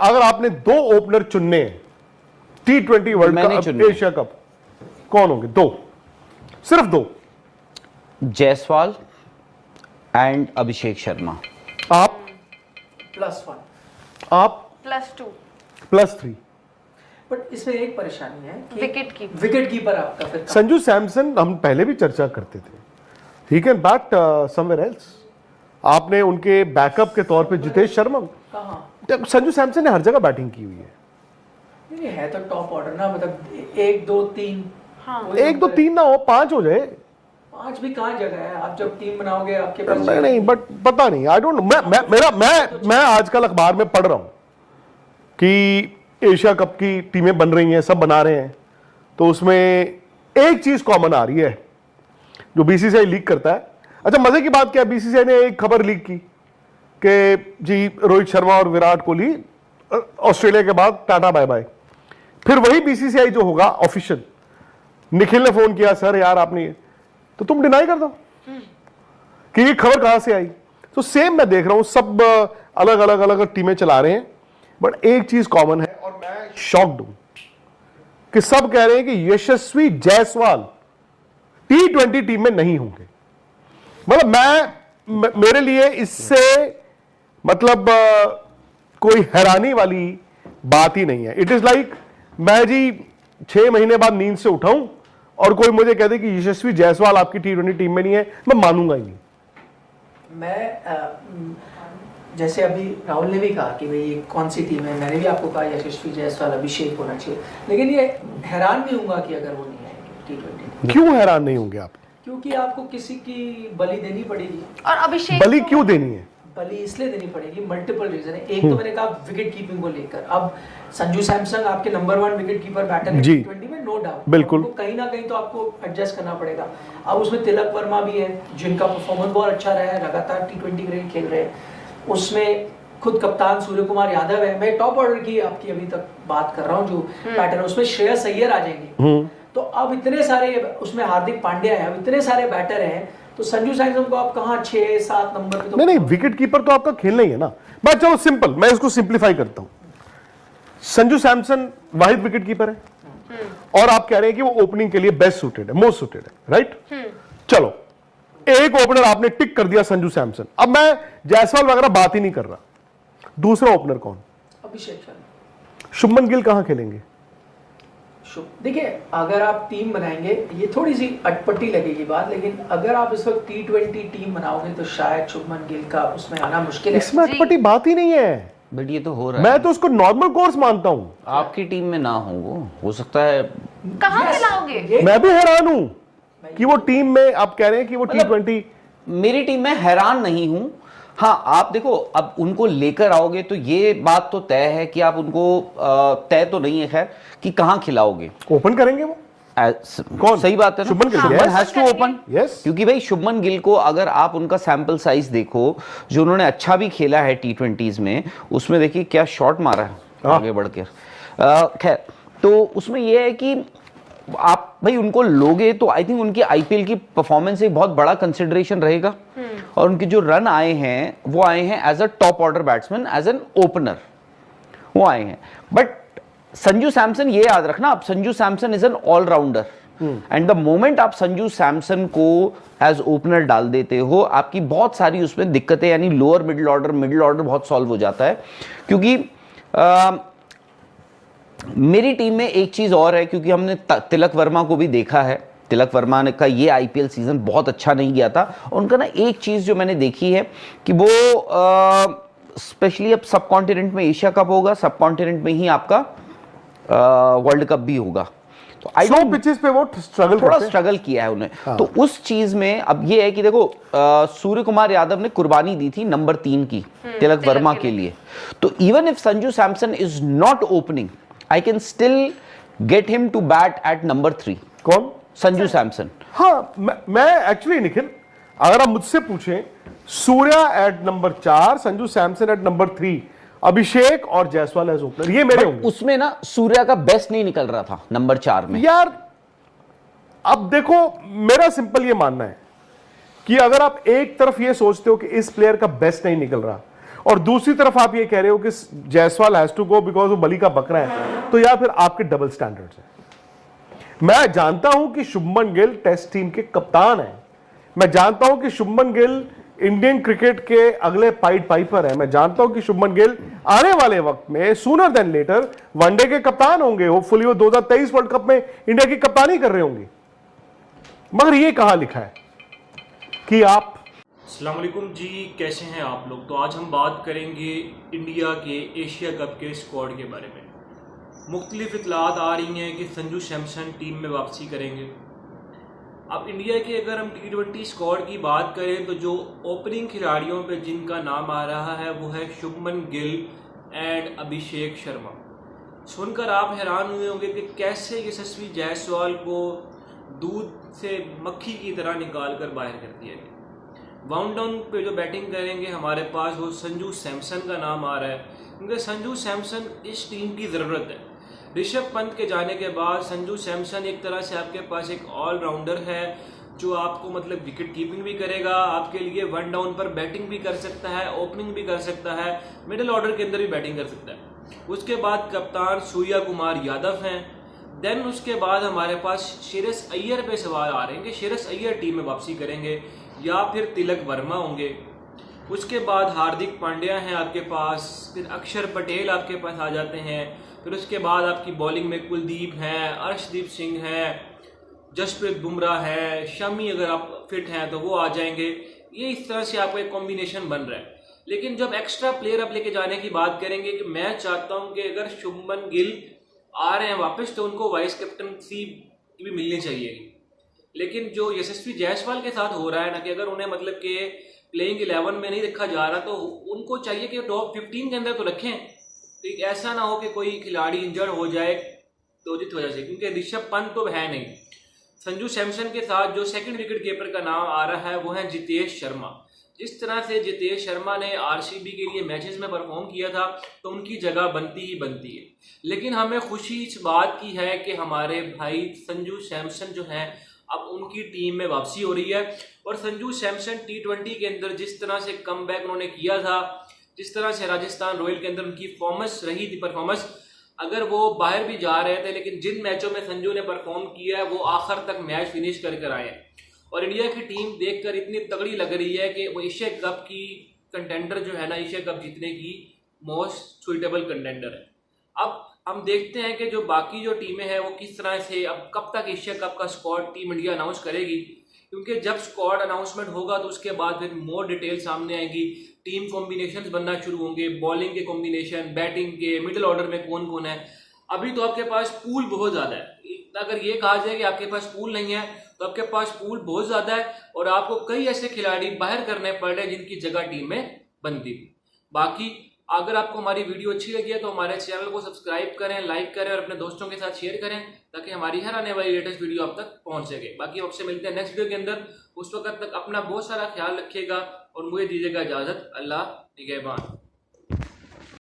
अगर आपने 2 ओपनर चुनने हैं T20 world cup, Asia cup, कौन होंगे? 2, सिर्फ 2। जायसवाल एंड अभिषेक शर्मा। आप +1, आप +2, +3। बट इसमें एक परेशानी है कि विकेट कीपर आपका फिर संजू सैमसन हम पहले भी चर्चा करते थे, he can bat somewhere else. आपने उनके बैकअप के तौर पे जितेश शर्मा, कहाँ संजू सैमसन ने हर जगह बैटिंग की हुई है। नहीं है तो टॉप ऑर्डर ना, मतलब 1 2 3। हाँ। 1 2 3 ना हो, 5 हो जाए। 5 भी कहाँ जगह है, आप जब टीम बनाओगे आपके पास नहीं, बट पता नहीं, आई डोंट नो। मैं आजकल अखबार में पढ़ रहा हूं कि एशिया कप की टीमें बन रही हैं, सब बना रहे हैं, तो उसमें एक चीज कॉमन आ रही है जो बीसीसीआई लीक करता है। अच्छा, मजे की बात क्या है, बीसीसीआई ने एक खबर लीक की कि जी रोहित शर्मा और विराट कोहली ऑस्ट्रेलिया के बाद टाटा बाय बाय। फिर वही बीसीसीआई जो होगा ऑफिशियल, निखिल ने फोन किया, सर यार आपने, तो तुम डिनाई कर दो कि ये खबर कहां से आई। तो सेम मैं देख रहा हूं, सब अलग अलग टीमें चला रहे हैं, बट एक चीज कॉमन है और मैं शॉक्ड हूं कि सब कह रहे हैं कि यशस्वी जायसवाल T20 टीम में नहीं होंगे। मतलब मेरे लिए इससे मतलब कोई हैरानी वाली बात ही नहीं है। इट इज लाइक मैं जी 6 महीने बाद नींद से उठाऊं और कोई मुझे कह दे कि यशस्वी जायसवाल आपकी T20 टीम में नहीं है, मैं मानूंगा ही नहीं। मैं जैसे अभी राहुल ने भी कहा कि भाई ये कौन सी टीम है, मैंने भी आपको कहा यशस्वी जायसवाल अभिषेक होना चाहिए, लेकिन ये हैरान नहीं होगा कि अगर वो नहीं आएंगे T20। क्यों हैरान नहीं होंगे आप? क्योंकि आपको किसी की बलि देनी पड़ेगी। और अभिषेक बलि क्यों देनी है? बलि इसलिए देनी पड़ेगी, मल्टीपल रीजन है। एक तो मैंने कहा विकेट कीपिंग को लेकर, अब संजू सैमसन आपके नंबर 1 विकेट कीपर बैटर है T20 में, नो डाउट, बिल्कुल, तो कहीं ना कहीं तो आपको एडजस्ट करना पड़ेगा। अब उसमें तिलक वर्मा भी है जिनका परफॉर्मेंस बहुत अच्छा रहा है, लगातार T20 क्रिकेट खेल रहे हैं। उसमें खुद कप्तान सूर्य कुमार यादव है। मैं टॉप ऑर्डर की आपकी अभी तक बात कर रहा हूँ जो पैटर्न, उसमें श्रेयस अय्यर आ जाएंगे। तो अब इतने सारे, उसमें हार्दिक पांड्या है, अब इतने सारे बैटर हैं, तो संजू सैमसन को आप कहाँ 6-7 नंबर पे? तो नहीं, विकेट कीपर तो आपका खेलना ही है ना। बस चलो सिंपल, मैं इसको सिंप्लीफाई करता हूं। संजू सैमसन वाहिद विकेट कीपर है और आप कह रहे हैं कि वो ओपनिंग के लिए बेस्ट सूटेड है, मोस्ट सूटेड है, राइट? चलो, एक ओपनर आपने टिक कर दिया संजू सैमसन। अब मैं जायसवाल वगैरह बात ही नहीं कर रहा। दूसरा ओपनर कौन? अभिषेक शर्मा। शुभमन गिल कहां खेलेंगे? देखिए, अगर आप टीम बनाएंगे, ये थोड़ी सी अटपटी लगेगी बात, लेकिन अगर आप इस वक्त T20 टीम बनाओगे तो शायद शुभमन गिल का उसमें आना मुश्किल है। इसमें अटपटी बात ही नहीं है, बट ये तो हो रहा मैं है। तो उसको नॉर्मल कोर्स मानता हूं। आपकी टीम में ना हो सकता है। कहाँ खिलाओगे? मैं भी हैरान हूं कि वो टीम में आप कह रहे हैं कि वो T20। मेरी टीम में हैरान नहीं हूं। हाँ, आप देखो, अब उनको लेकर आओगे तो ये बात तो तय है कि आप उनको तय तो नहीं है खैर कि कहां खिलाओगे। ओपन करेंगे वो? कौन? सही बात है ना, Shubman Gill has to open. Yes, क्योंकि भाई शुभमन गिल को अगर आप उनका सैंपल साइज देखो, जो उन्होंने अच्छा भी खेला है T20s में, उसमें देखिए क्या शॉट मारा है आगे बढ़कर। खैर, तो उसमें यह है कि आप भाई उनको लोगे तो आई थिंक उनकी आईपीएल की परफॉर्मेंस एक बहुत बड़ा कंसिडरेशन रहेगा। और उनके जो रन आए हैं वो आए हैं as a top order batsman, as an opener वो आए हैं। बट संजू सैमसन, ये याद रखना, आप Sanju Samson is an allrounder, and the moment आप संजू सैमसन को एज ओपनर डाल देते हो, आपकी बहुत सारी उसमें दिक्कतें, यानी लोअर मिडिल ऑर्डर बहुत सॉल्व हो जाता है। क्योंकि मेरी टीम में एक चीज और है, क्योंकि हमने तिलक वर्मा को भी देखा है। तिलक वर्मा ने का ये आईपीएल सीजन बहुत अच्छा नहीं गया था। उनका ना एक चीज जो मैंने देखी है कि वो स्पेशली अब सब कॉन्टिनेंट में एशिया कप होगा, सब कॉन्टिनेंट में ही आपका वर्ल्ड कप भी होगा, तो आई डोंट पिचेस पे वो थोड़ा स्ट्रगल किया है उन्हें। हाँ। तो उस चीज में अब ये है कि देखो, सूर्य कुमार यादव ने कुर्बानी दी थी नंबर 3 की तिलक वर्मा के लिए। तो even if Sanju Samson is not opening, I can still get him to bat at number 3। कौन? संजू सैमसन। हाँ, मैं एक्चुअली निखिल, अगर आप मुझसे पूछें, Surya at number 4, Sanju Samson at number 3, Abhishek और जायसवाल एज ओपनर, ये मेरे होंगे। उसमें ना सूर्या का बेस्ट नहीं निकल रहा था नंबर 4 में यार। अब देखो, मेरा सिंपल ये मानना है कि अगर आप एक तरफ ये सोचते हो कि इस प्लेयर का बेस्ट नहीं निकल रहा और दूसरी तरफ आप ये कह रहे हो कि Jaiswal has to go because वो बली का बकरा है, तो या फिर आपके डबल स्टैंडर्ड्स हैं। मैं जानता हूं कि शुभमन गिल टेस्ट टीम के कप्तान हैं, मैं जानता हूं कि शुभमन गिल इंडियन क्रिकेट के अगले पाइड पाइपर हैं, मैं जानता हूं कि शुभमन गिल आने वाले वक्त में सूनर देन लेटर वनडे के कप्तान होंगे, होपफुली वो 2023 वर्ल्ड कप में इंडिया की कप्तानी कर रहे होंगे। मगर ये कहां लिखा है कि आप अस्सलाम वालेकुम जी, कैसे हैं आप लोग। तो आज हम बात करेंगे इंडिया के एशिया कप के स्क्वाड के बारे में। मुख्तलिफ इतलात आ रही हैं कि संजू सैमसन टीम में वापसी करेंगे। अब इंडिया के अगर हम T20 स्क्वाड की बात करें तो जो ओपनिंग खिलाड़ियों पे जिनका नाम आ रहा है वो है शुभमन गिल एंड अभिषेक शर्मा। सुनकर आप हैरान हुए होंगे कि कैसे यशस्वी जायसवाल को दूध से मक्खी की तरह निकाल कर बाहर कर दिया गया। वाउंड डाउन पे जो बैटिंग करेंगे हमारे पास वो संजू सैमसन का नाम आ रहा है, क्योंकि संजू सैमसन इस टीम की ज़रूरत है। ऋषभ पंत के जाने के बाद संजू सैमसन एक तरह से आपके पास एक ऑलराउंडर है जो आपको मतलब विकेट कीपिंग भी करेगा, आपके लिए वन डाउन पर बैटिंग भी कर सकता है, ओपनिंग भी कर सकता है, मिडिल ऑर्डर के अंदर भी बैटिंग कर सकता है। उसके बाद कप्तान सूर्या कुमार यादव हैं। देन उसके बाद हमारे पास श्रेयस अय्यर पे सवाल आ रहे हैं कि श्रेयस अय्यर टीम में वापसी करेंगे या फिर तिलक वर्मा होंगे। उसके बाद हार्दिक पांड्या हैं आपके पास, फिर अक्षर पटेल आपके पास आ जाते हैं, फिर उसके बाद आपकी बॉलिंग में कुलदीप हैं, अर्शदीप सिंह हैं, जसप्रीत बुमराह है, शमी अगर आप फिट हैं तो वो आ जाएंगे। ये इस तरह से आपका एक कॉम्बिनेशन बन रहा है। लेकिन जब एक्स्ट्रा प्लेयर आप लेके जाने की बात करेंगे कि मैं चाहता हूं कि अगर शुभमन गिल आ रहे हैं वापस तो उनको वाइस कैप्टनसी भी मिलनी चाहिए। लेकिन जो यशस्वी जायसवाल के साथ हो रहा है ना कि अगर उन्हें मतलब कि प्लेइंग 11 में नहीं रखा जा रहा तो उनको चाहिए कि टॉप 15 के अंदर तो रखें, तो ऐसा ना हो कि कोई खिलाड़ी इंजर्ड हो जाए तो जित वजह से, क्योंकि ऋषभ पंत तो है नहीं। संजू सैमसन के साथ जो सेकंड विकेट कीपर का नाम आ रहा है वो है जितेश शर्मा। जिस तरह से जितेश शर्मा ने आरसीबी के लिए मैचेस में परफॉर्म किया था तो उनकी जगह बनती ही बनती है। लेकिन हमें खुशी इस बात की है कि हमारे भाई संजू सैमसन जो हैं अब उनकी टीम में वापसी हो रही है। और संजू सैमसन T20 के अंदर जिस तरह से कमबैक उन्होंने किया था, जिस तरह से राजस्थान रॉयल के अंदर उनकी परफॉर्मेंस, अगर वो बाहर भी जा रहे थे लेकिन जिन मैचों में संजू ने परफॉर्म किया है वो आखिर तक मैच फिनिश कर आए हैं। और इंडिया की टीम देखकर इतनी तगड़ी लग रही है कि वो एशिया कप की कंटेंडर जो है ना, एशिया कप जीतने की मोस्ट सुइटेबल कंटेंडर है। अब हम देखते हैं कि जो बाकी जो टीमें हैं वो किस तरह से अब कब तक एशिया कप का स्क्वाड टीम इंडिया अनाउंस करेगी, क्योंकि जब स्क्वाड अनाउंसमेंट होगा तो उसके बाद फिर मोर डिटेल सामने आएंगी, टीम कॉम्बिनेशंस बनना शुरू होंगे, बॉलिंग के कॉम्बिनेशन, बैटिंग के, मिडिल ऑर्डर में कौन कौन है। अभी तो आपके पास पूल बहुत ज़्यादा है। अगर ये कहा जाए कि आपके पास पूल नहीं है तो आपके पास पूल बहुत ज़्यादा है और आपको कई ऐसे खिलाड़ी बाहर करने पड़ रहे हैं जिनकी जगह टीम में बनती थी। बाकी अगर आपको हमारी वीडियो अच्छी लगी है तो हमारे चैनल को सब्सक्राइब करें, लाइक करें और अपने दोस्तों के साथ शेयर करें ताकि हमारी हर आने वाली लेटेस्ट वीडियो आप तक पहुंच सके। बाकी आपसे मिलते हैं नेक्स्ट वीडियो के अंदर। उस वक्त तक अपना बहुत सारा ख्याल रखिएगा और मुझे दीजिएगा इजाज़त। अल्लाह निगहबान।